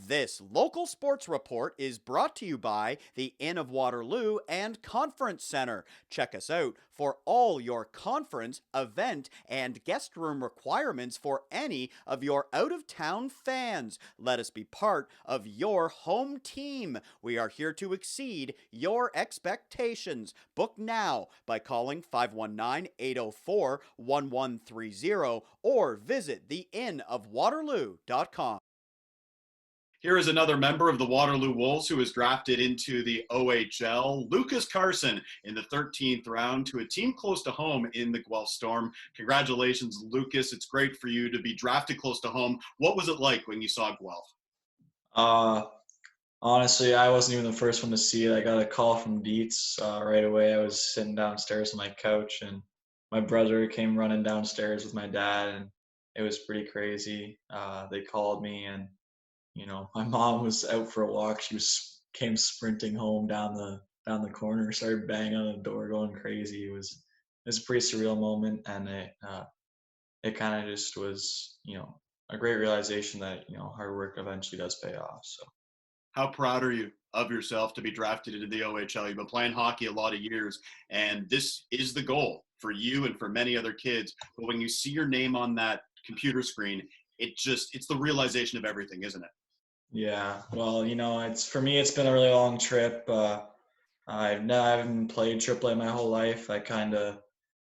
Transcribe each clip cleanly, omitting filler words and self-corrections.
This local sports report is brought to you by the Inn of Waterloo and Conference Center. Check us out for all your conference, event, and guest room requirements for any of your out-of-town fans. Let us be part of your home team. We are here to exceed your expectations. Book now by calling 519-804-1130 or visit theinnofwaterloo.com. Here is another member of the Waterloo Wolves who was drafted into the OHL, Lucas Carson, in the 13th round to a team close to home in the Guelph Storm. Congratulations, Lucas. It's great for you to be drafted close to home. What was it like when you saw Guelph? Uh, Honestly, I wasn't even the first one to see it. I got a call from Dietz right away. I was sitting downstairs on my couch, and my brother came running downstairs with my dad, and it was pretty crazy. They called me, and my mom was out for a walk. Came sprinting home down the corner, started banging on the door, going crazy. It was a pretty surreal moment, and it kind of just was a great realization that hard work eventually does pay off. So. How proud are you of yourself to be drafted into the OHL? You've been playing hockey a lot of years, and this is the goal for you and for many other kids. But when you see your name on that computer screen, it's the realization of everything, isn't it? Yeah, well, for me, it's been a really long trip. I haven't played AAA my whole life. I kind of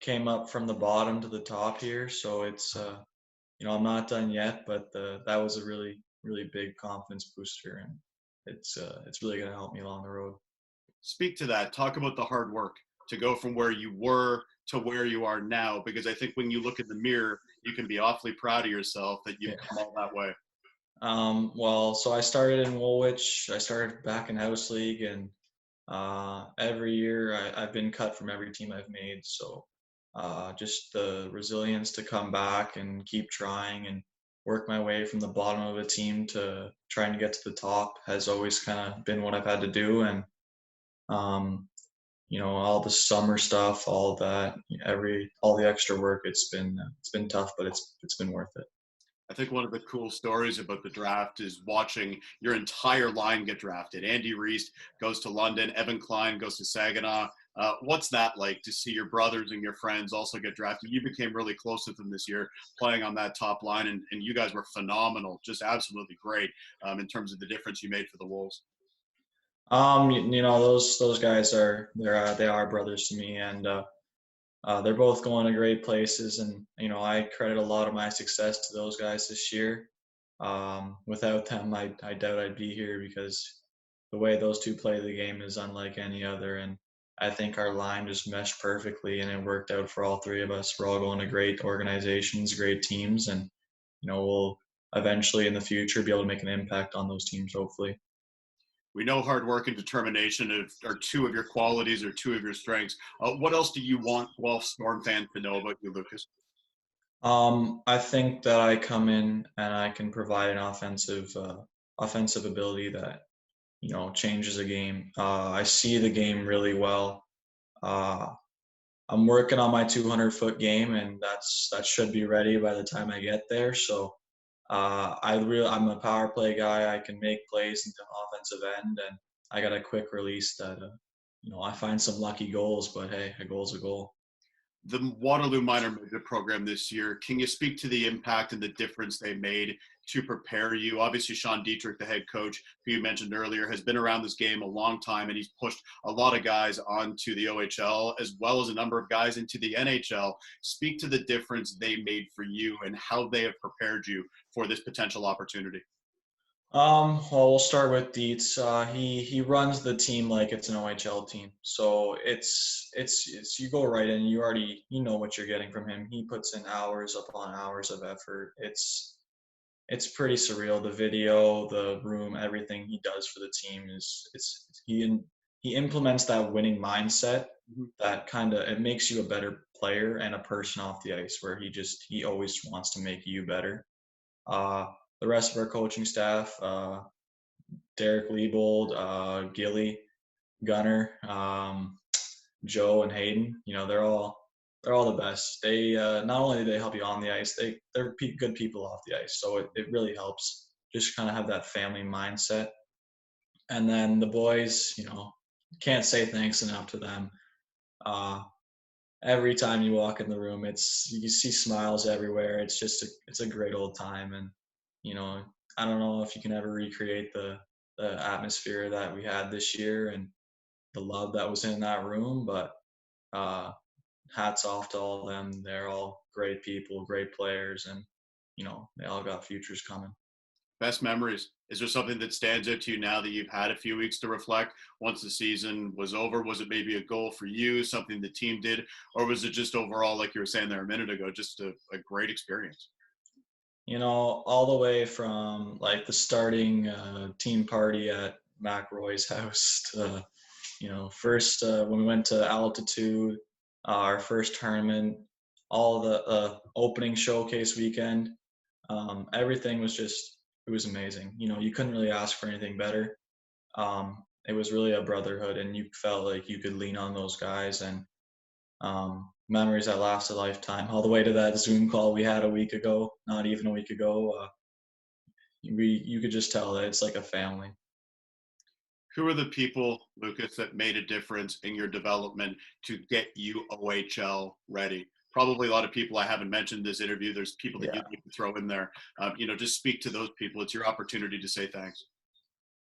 came up from the bottom to the top here, so it's I'm not done yet, but that was a really really big confidence booster, and it's really gonna help me along the road. Speak to that. Talk about the hard work to go from where you were to where you are now, because I think when you look in the mirror, you can be awfully proud of yourself that you've come all that way. Well, so I started in Woolwich. I started back in House League, and every year I've been cut from every team I've made. So just the resilience to come back and keep trying and work my way from the bottom of a team to trying to get to the top has always kind of been what I've had to do. And all the summer stuff, all that, all the extra work, it's been tough, but it's been worth it. I think one of the cool stories about the draft is watching your entire line get drafted. Andy Reese goes to London. Evan Klein goes to Saginaw. What's that like to see your brothers and your friends also get drafted? You became really close with them this year playing on that top line, and you guys were phenomenal, just absolutely great in terms of the difference you made for the Wolves. Those guys they are brothers to me, and they're both going to great places, and I credit a lot of my success to those guys this year. Without them, I doubt I'd be here, because the way those two play the game is unlike any other, and I think our line just meshed perfectly, and it worked out for all three of us. We're all going to great organizations, great teams, and we'll eventually in the future be able to make an impact on those teams, hopefully. We know hard work and determination are two of your qualities or two of your strengths. What else do you want Guelph Storm fans to know about you, Lucas? I think that I come in and I can provide an offensive ability that changes a game. I see the game really well. Uh, I'm working on my 200-foot game, and that should be ready by the time I get there. So I'm a power play guy. I can make plays into offensive end, and I got a quick release that I find some lucky goals. But hey, a goal's a goal. The Waterloo minor major program this year, can you speak to the impact and the difference they made to prepare you? Obviously, Sean Dietrich, the head coach, who you mentioned earlier, has been around this game a long time, and he's pushed a lot of guys onto the OHL as well as a number of guys into the NHL. Speak to the difference they made for you and how they have prepared you for this potential opportunity. Well, we'll start with Dietz. He runs the team like it's an OHL team, so it's you go right in. You know what you're getting from him. He puts in hours upon hours of effort. It's pretty surreal. The video, the room, everything he does for the team he implements that winning mindset. That it makes you a better player and a person off the ice, where he always wants to make you better. The rest of our coaching staff, Derek Liebold, Gilly, Gunner, Joe, and Hayden, they're all the best. They not only do they help you on the ice, they're good people off the ice. So it really helps just kind of have that family mindset. And then the boys, can't say thanks enough to them. Uh, every time you walk in the room, you see smiles everywhere. It's a great old time. And, I don't know if you can ever recreate the atmosphere that we had this year and the love that was in that room, but hats off to all of them. They're all great people, great players, and they all got futures coming. Best memories. Is there something that stands out to you now that you've had a few weeks to reflect once the season was over? Was it maybe a goal for you, something the team did, or was it just overall, like you were saying there a minute ago, just a great experience? All the way from like the starting team party at McRoy's house to, first when we went to altitude, our first tournament, all the opening showcase weekend, everything was it was amazing. You couldn't really ask for anything better. It was really a brotherhood, and you felt like you could lean on those guys, and memories that last a lifetime, all the way to that Zoom call we had a week ago, not even a week ago. You could just tell that it's like a family. Who are the people, Lucas, that made a difference in your development to get you OHL ready? Probably a lot of people I haven't mentioned in this interview. There's people that you'd like to throw in there. Just speak to those people. It's your opportunity to say thanks.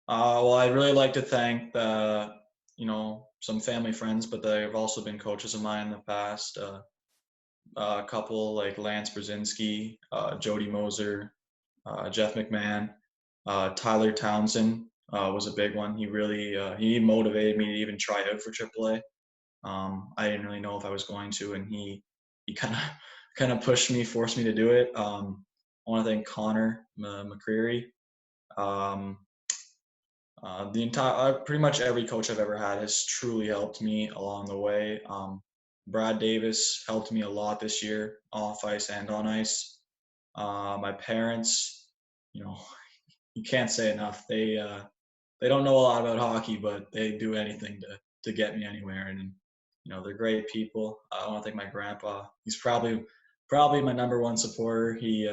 Well, I'd really like to thank some family friends, but they've also been coaches of mine in the past. A couple like Lance Brzezinski, Jody Moser, Jeff McMahon, Tyler Townsend was a big one. He really he motivated me to even try out for AAA. I didn't really know if I was going to, and he kind of pushed me, forced me to do it. I want to thank Connor McCreary. The entire pretty much every coach I've ever had has truly helped me along the way. Brad Davis helped me a lot this year, off ice and on ice. My parents, you can't say enough. They don't know a lot about hockey, but they do anything to get me anywhere. And they're great people. I want to thank my grandpa. He's probably my number one supporter. He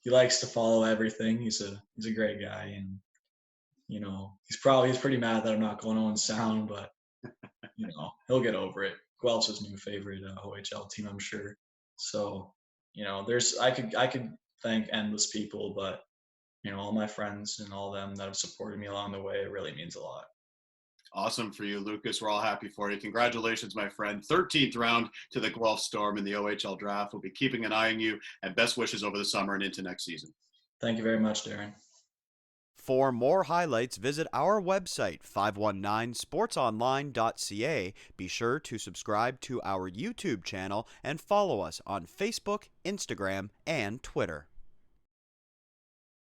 likes to follow everything. He's a great guy, and he's pretty mad that I'm not going on sound, but he'll get over it. Guelph's his new favorite OHL team, I'm sure. So I could thank endless people, but all my friends and all them that have supported me along the way, it really means a lot. Awesome for you, Lucas. We're all happy for you. Congratulations, my friend. 13th round to the Guelph Storm in the OHL Draft. We'll be keeping an eye on you, and best wishes over the summer and into next season. Thank you very much, Darren. For more highlights, visit our website, 519sportsonline.ca. Be sure to subscribe to our YouTube channel and follow us on Facebook, Instagram, and Twitter.